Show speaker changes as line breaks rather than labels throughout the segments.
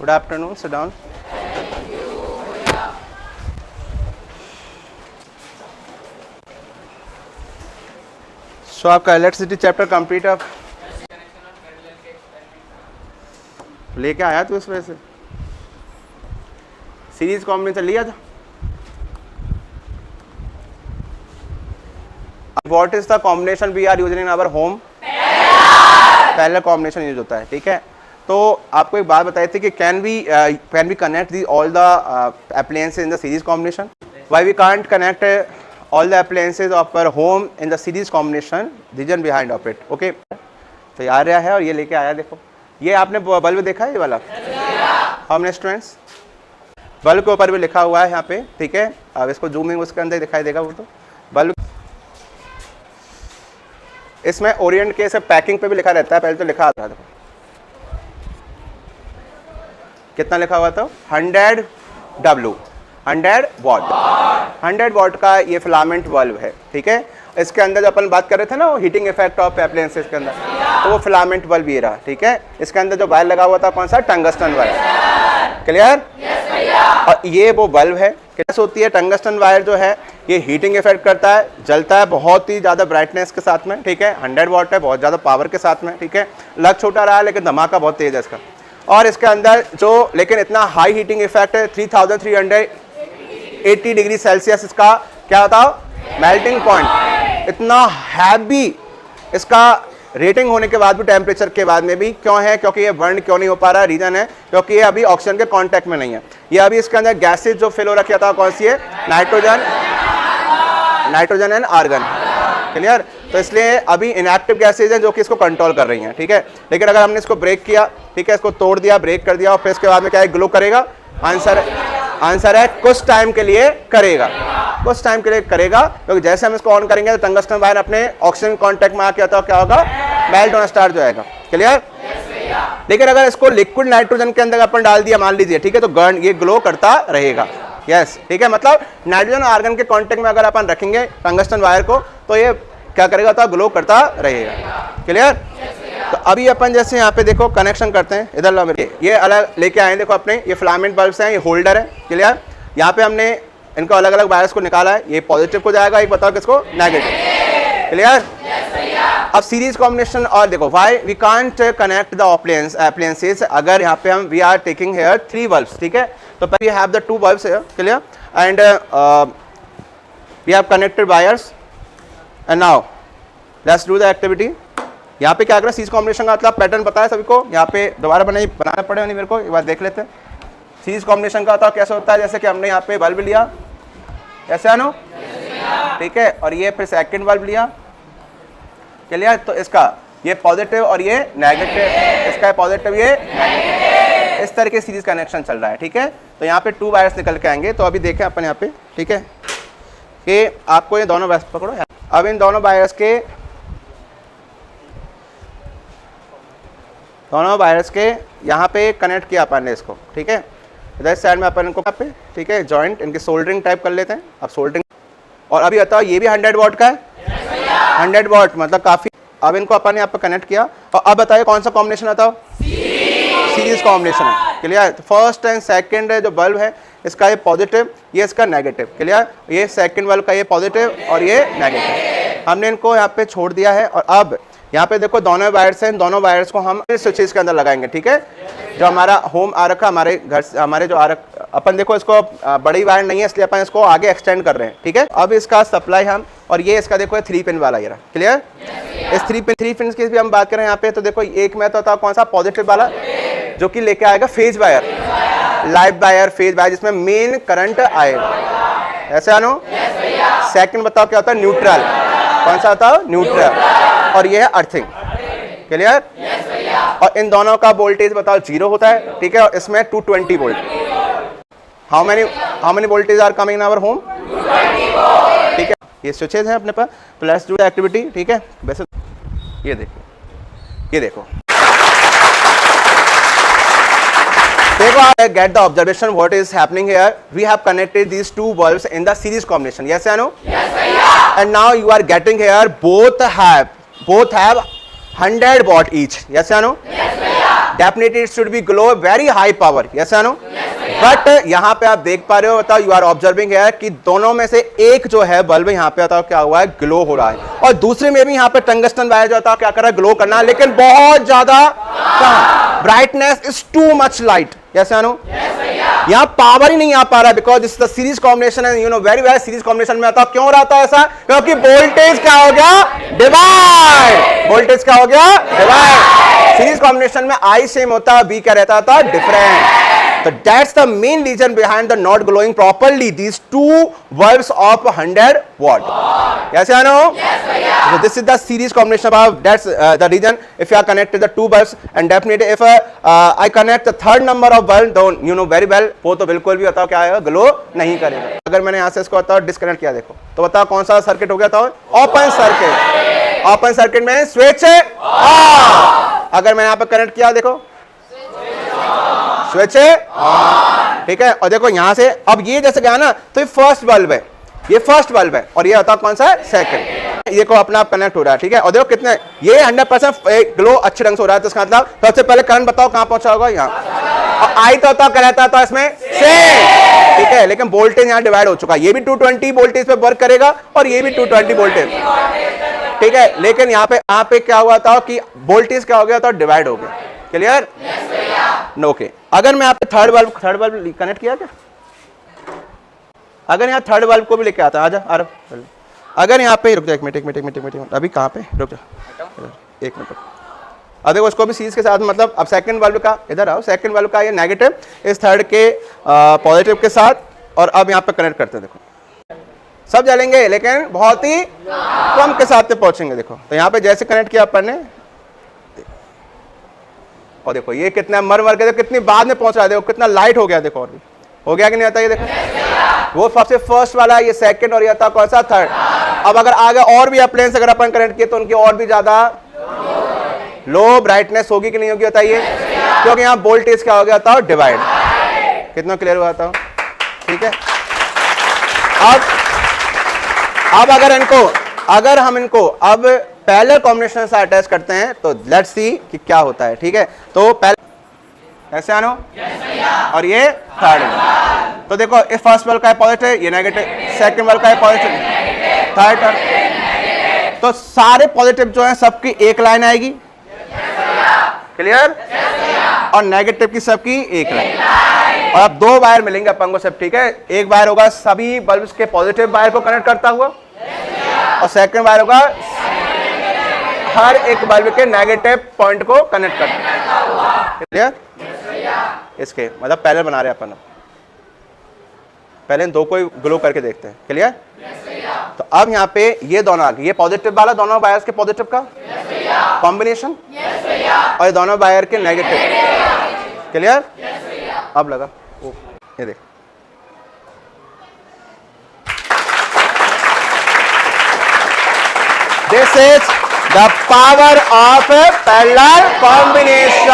Good afternoon. Sit down. So आपका electricity chapter complete आप लेके आया तो इस वजह से सीरीज कॉम्बिनेशन लिया था. What is the combination we are using in our home? Parallel combination use होता है. ठीक है, तो आपको एक बात बताई थी कि can we connect the all the appliances in the series combination. Why we can't connect all the appliances of our home in the series combination, reason behind of it. Okay, तो ये आ रहा है और ये लेके आया. देखो ये आपने बल्ब देखा है, ये वाला हाउ मेनी स्टूडेंट्स, बल्ब के ऊपर भी लिखा हुआ है यहाँ पे. ठीक है, अब इसको जूमिंग उसके अंदर दिखाई देगा. वो तो बल्ब इसमें ओरिएंट के से पैकिंग पे भी लिखा रहता है. पहले तो लिखा आता था, कितना लिखा हुआ था, 100 W, 100 वॉट, 100 वॉट का ये फिलामेंट बल्ब है. ठीक है, इसके अंदर जो अपन बात कर रहे थे ना, वो हीटिंग इफेक्ट ऑफ अप्लायंसेस के अंदर, तो वो फिलामेंट बल्ब ये रहा. ठीक है, इसके अंदर जो वायर लगा हुआ था कौन सा, टंगस्टन वायर. क्लियर? और ये वो बल्ब है. कैसे होती है, टंगस्टन वायर जो है ये हीटिंग इफेक्ट करता है, जलता है बहुत ही ज़्यादा ब्राइटनेस के साथ में. ठीक है, 100 वॉट है, बहुत ज़्यादा पावर के साथ में. ठीक है, लग छोटा रहा है लेकिन धमाका बहुत तेज है इसका. और इसके अंदर जो लेकिन इतना हाई हीटिंग इफेक्ट है, 3380 डिग्री सेल्सियस इसका क्या होता है, मेल्टिंग पॉइंट. इतना हैवी इसका रेटिंग होने के बाद भी, टेम्परेचर के बाद में भी क्यों है, क्योंकि ये बर्न क्यों नहीं हो पा रहा. रीजन है क्योंकि ये अभी ऑक्सीजन के कांटेक्ट में नहीं है. ये अभी इसके अंदर गैसेज जो फिल हो रखा था, कौन सी है, नाइट्रोजन एंड आर्गन. क्लियर? तो इसलिए अभी इनएक्टिव गैसेज हैं जो कि इसको कंट्रोल कर रही हैं. ठीक है, लेकिन अगर हमने इसको ब्रेक किया, ठीक है, इसको तोड़ दिया, ब्रेक कर दिया, और फिर इसके बाद में क्या है, ग्लो करेगा. आंसर है कुछ टाइम के लिए करेगा, कुछ टाइम के लिए करेगा. क्योंकि जैसे हम इसको ऑन करेंगे तो टंगस्टन वायर अपने ऑक्सीजन कांटेक्ट में आके आता, क्या होगा, मेल्ट होना स्टार्ट हो जाएगा. क्लियर? लेकिन अगर इसको लिक्विड नाइट्रोजन के अंदर अपन डाल दिया, मान लीजिए, ठीक है, तो ये ग्लो करता रहेगा. यस, ठीक है, मतलब नाइट्रोजन और आर्गन के कांटेक्ट में अगर अपन रखेंगे टंगस्टन वायर को, तो ये क्या करेगा, तो ग्लो करता रहेगा. क्लियर? तो अभी अपन जैसे यहाँ पे देखो कनेक्शन करते हैं, इधर ला मेरे, ये अलग लेके आए. देखो अपने ये फिलामेंट बल्ब्स हैं, ये होल्डर है. क्लियर? यहाँ पे हमने इनको अलग अलग वायर्स को निकाला है. ये पॉजिटिव को जाएगा, एक बताओ किसको, नेगेटिव. क्लियर? अब सीरीज कॉम्बिनेशन. और देखो why we can't connect the appliances. अगर यहाँ पे हम we are taking here 3 bulbs. ठीक है, तो पहले have the 2 bulbs here. Clear? And we have connected wires. And now let's do the activity. यहाँ पे क्या करना, सीरीज कॉम्बिनेशन का मतलब पैटर्न पता है सभी को. यहाँ पे दोबारा बनाना पड़ेगा नहीं मेरे को, एक बार देख लेते हैं. सीरीज कॉम्बिनेशन का होता कैसे होता है, जैसे कि हमने यहाँ पे बल्ब लिया, ऐसे आनो, ठीक है, और ये फिर सेकंड बल्ब लिया. क्लियर? तो इसका ये पॉजिटिव और ये नेगेटिव, इसका पॉजिटिव ये नेगेटिव, इस तरह के सीरीज कनेक्शन चल रहा है. ठीक है, तो यहाँ पे 2 वायर्स निकल के आएंगे. तो अभी देखें अपन यहाँ पे, ठीक है, कि आपको ये दोनों वायर्स पकड़ो. अब इन दोनों वायर्स के यहाँ पे कनेक्ट किया अपन ने इसको. ठीक है, इधर साइड में अपन इनको पे, ठीक है, जॉइंट इनकी सोल्डरिंग टाइप कर लेते हैं. अब सोल्डरिंग, और अभी बताओ ये भी 100 वॉट का है. 100 वॉट मतलब काफ़ी. अब इनको अपन ने यहाँ पे कनेक्ट किया. और अब बताइए कौन सा कॉम्बिनेशन आता हो, सीरीज कॉम्बिनेशन है. क्लियर? फर्स्ट एंड सेकंड जो बल्ब है इसका ये पॉजिटिव, ये इसका नेगेटिव. क्लियर? ये सेकंड बल्ब का ये पॉजिटिव और ये नेगेटिव. हमने इनको यहाँ पे छोड़ दिया है. और अब यहाँ पे देखो दोनों वायर्स हैं, दोनों वायर्स को हम स्विचेस के अंदर लगाएंगे. ठीक है, जो हमारा होम आ रखा, हमारे घर से हमारे जो आ रखा, अपन देखो इसको बड़ी वायर नहीं है इसलिए अपन इसको आगे एक्सटेंड कर रहे हैं. ठीक है, अब इसका सप्लाई हम, और ये इसका देखो 3 पिन वाला ये रहा. क्लियर? इस 3 पिन की भी हम बात करें यहाँ पे, तो देखो एक में तो था कौन सा, पॉजिटिव वाला, जो कि लेके आएगा phase wire, live wire, phase wire, जिसमें मेन करंट आएगा. ऐसे आनो. सेकंड बताओ क्या होता है, न्यूट्रल. कौन सा होता है, न्यूट्रल. और ये है अर्थिंग. क्लियर? और इन दोनों का वोल्टेज बताओ 0 होता है. ठीक है, और इसमें 220 volt. How many voltage are coming in our home, 220 volt. ठीक है, ये स्विचेज हैं अपने पास. तो लेट्स डू द एक्टिविटी. ठीक है, वैसे ये देखो, ये देखो, get the observation what is happening here. We have connected these 2 bulbs in the series combination. Yes or no? Yes, bhaiya. And now you are getting here both have 100 watt each. Yes or no? Yes, bhaiya. Definitely it should be glow very high power, yes या no? But यहाँ पे आप देख पा रहे हो, बताओ, you are observing है कि दोनों में से एक जो है बल्ब यहाँ पे बताओ क्या हुआ है, ग्लो हो रहा है, और दूसरे में भी यहाँ पे टंगस्टन वायर जो होता है क्या कर रहा है, ग्लो करना, लेकिन बहुत ज्यादा कहाँ, brightness is too much light, yes या नो? यहाँ पावर ही नहीं आ पा रहा है, because this the series combination है, you know very well, series combination में आता क्यों हो रहा था ऐसा, क्योंकि वोल्टेज क्या हो गया, डिवाइड, वोल्टेज क्या हो गया, डिवाइड। सीरीज कॉम्बिनेशन में आई सेम होता, बी क्या रहता था, different. So that's the main reason behind the not glowing properly these two bulbs of 100 watt. Yes or no? Yes, bhaiya. So this is the series combination of that's the reason if you are connected the two bulbs, and definitely if I connect the third number of bulb, don't you know very well, वो तो बिल्कुल भी बताओ क्या आएगा, glow नहीं करेगा। अगर मैंने यहाँ से इसको बताओ डिस्कनेक्ट किया, देखो तो बताओ कौन सा सर्किट हो गया था, ओपन सर्किट। ओपन सर्किट में स्विच ऑफ। अगर मैं यहाँ पे कनेक्ट किया, देखो स्विच है, ठीक है, और देखो यहां से अब ये जैसे गया ना, तो ये फर्स्ट बल्ब है, ये फर्स्ट बल्ब है, और ये होता कौन सा है, सेकंड। ये को अपना आप कनेक्ट हो रहा है, ठीक है, और देखो कितने ये 100% ग्लो अच्छे ढंग से हो रहा है, तो इसका मतलब सबसे पहले करंट बताओ कहां पहुंचा होगा, यहाँ, और आई तो होता कहता था इसमें सेम, ठीक है, लेकिन वोल्टेज यहाँ डिवाइड हो चुका है, ये भी 220 वोल्टेज पे वर्क करेगा और ये भी 220 वोल्टेज, ठीक है, लेकिन यहाँ पे क्या हुआ था कि वोल्टेज क्या हो गया था, डिवाइड हो गया। क्लियर? ओके। अगर मैं यहाँ पे थर्ड बल्ब कनेक्ट किया क्या, अगर यहाँ थर्ड बल्ब को भी लेके आता, आजा आ रहा, अगर यहाँ पे रुक जा, एक मिनट, अभी कहाँ पे रुक जा, एक मिनट। अब देखो उसको भी सीरीज के साथ, मतलब अब सेकंड बल्ब का इधर आओ, सेकंड बल्ब का ये नेगेटिव इस थर्ड के पॉजिटिव के साथ, और अब यहाँ पे कनेक्ट करते हैं, देखो सब जलेंगे लेकिन बहुत ही कम के साथ पहुंचेंगे। देखो तो यहाँ पे जैसे कनेक्ट किया अपन ने, और देखो ये कितना मर के देखो कितनी बाद में पहुंच रहा है, देखो कितना लाइट हो गया, देखो और भी हो गया कि नहीं आता, ये देखो वो सबसे फर्स्ट वाला, ये सेकंड, और ये था कौन सा, थर्ड। अब अगर आगे और भी अप्लायंस अगर अपन कनेक्ट किए तो उनकी और भी ज्यादा लो ब्राइटनेस होगी कि नहीं होगी, बताइए, क्योंकि यहाँ वोल्टेज क्या हो गया था, डिवाइड। कितना क्लियर हुआ था, ठीक है। अब अगर हम इनको अब पैरेलल कॉम्बिनेशन से अटैच करते हैं तो लेट्स सी कि क्या होता है, ठीक है। तो पहले ऐसे आनो, और ये थर्ड, तो देखो इस फर्स्ट बल्ब का है पॉजिटिव, ये नेगेटिव, सेकंड बल्ब का है पॉजिटिव, थर्ड, तो सारे पॉजिटिव जो है सबकी एक लाइन आएगी, क्लियर, और नेगेटिव की सबकी एक लाइन, और अब दो वायर मिलेंगे अपन को सब, ठीक है। एक वायर होगा सभी बल्ब्स के पॉजिटिव वायर को कनेक्ट करता हुआ, और सेकंड वायर होगा हर एक बल्ब के नेगेटिव पॉइंट को कनेक्ट करता है, क्लियर। इसके मतलब पैरेलल बना रहे हैं अपन, पहले इन दो को ग्लो करके देखते हैं, क्लियर। तो अब यहाँ पे ये दोनों आ गए, ये पॉजिटिव वाला दोनों वायर्स के पॉजिटिव का कॉम्बिनेशन, और ये दोनों वायर के नेगेटिव, क्लियर। अब लगा ये देख, this is the power of a parallel combination.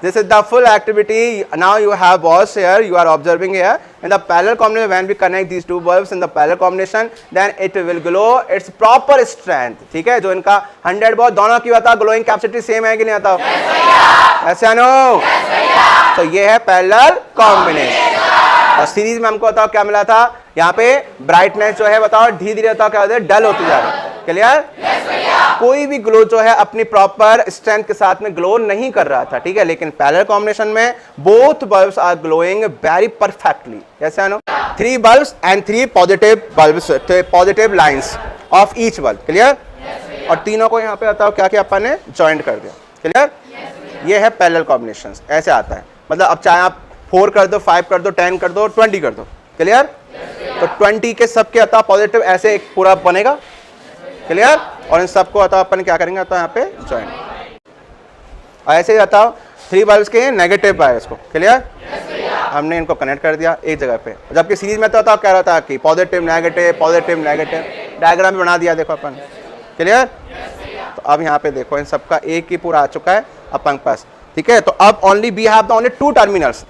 This is the full activity. Now you have watched here, you are observing here in the parallel combination. When we connect these two bulbs in the parallel combination, then it will glow its proper strength, ठीक है। जो इनका 100 what दोनों की बता glowing capacity same है कि नहीं आता, ऐसा नो, तो ये है पैरेलल कॉम्बिनेशन। और सीरीज में हमको बताओ क्या मिला था, यहाँ पे ब्राइटनेस जो है बताओ धीरे धीरे बताओ क्या होता है, डल होती जा रही है, क्लियर। कोई भी ग्लो जो है अपनी प्रॉपर स्ट्रेंथ के साथ में ग्लो नहीं कर रहा था, ठीक है। लेकिन पैरेलल कॉम्बिनेशन में both bulbs are glowing very perfectly, ऐसा no, 3 bulbs and 3 positive bulbs, positive lines of each bulb, clear. और तीनों को यहाँ पे बताओ क्या क्या अपन ने ज्वाइंट कर दिया, क्लियर। ये है पैरेलल कॉम्बिनेशन, ऐसे आता है, मतलब अब चाहे आप 4 कर दो, 5 कर दो, 10 कर दो, 20 कर दो, क्लियर। तो 20 के सबके अतः पॉजिटिव ऐसे एक पूरा बनेगा, क्लियर। और इन सबको अतः अपन क्या करेंगे, अतः यहाँ पे ज्वाइन, और ऐसे ही बताओ 3 बल्ब्स के नेगेटिव वायर्स को, क्लियर, हमने इनको कनेक्ट कर दिया एक जगह पे। जबकि सीरीज में तो बताओ क्या रहता है कि पॉजिटिव नेगेटिव, डायग्राम बना दिया देखो अपन, क्लियर। तो अब यहाँ पे देखो इन सबका एक ही पूरा आ चुका है अपन पास, ठीक है। तो अब only we have the only 2 terminals,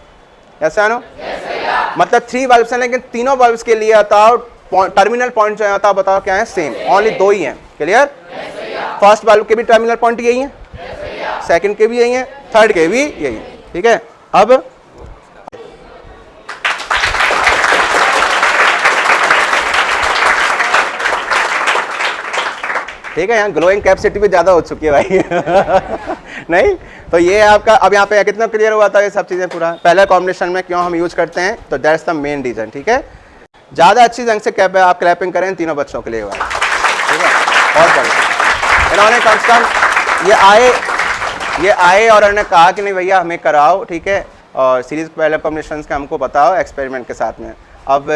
ऐसा नो, मतलब 3 बल्ब्स हैं लेकिन तीनों बल्ब्स के लिए बताओ टर्मिनल पॉइंट जो है बताओ क्या है, सेम, ओनली 2 ही हैं, क्लियर। फर्स्ट बल्ब के भी टर्मिनल पॉइंट यही है, सेकंड के भी यही है, थर्ड के भी यही, ठीक है। अब ठीक है, यहाँ ग्लोइंग कैपेसिटी भी ज़्यादा हो चुकी है भाई नहीं, तो ये आपका अब यहाँ पे कितना क्लियर हुआ था ये सब चीज़ें पूरा। पहले कॉम्बिनेशन में क्यों हम यूज करते हैं, तो दैट्स द मेन रीज़न, ठीक है। ज़्यादा अच्छी ढंग से आप क्लैपिंग करें तीनों बच्चों के लिए भाई, ठीक है, बहुत बढ़िया। इन्होंने कम से कम ये आए और उन्होंने कहा कि नहीं भैया हमें कराओ, ठीक है, और सीरीज पहले कॉम्बिनेशन का हमको बताओ एक्सपेरिमेंट के साथ में। अब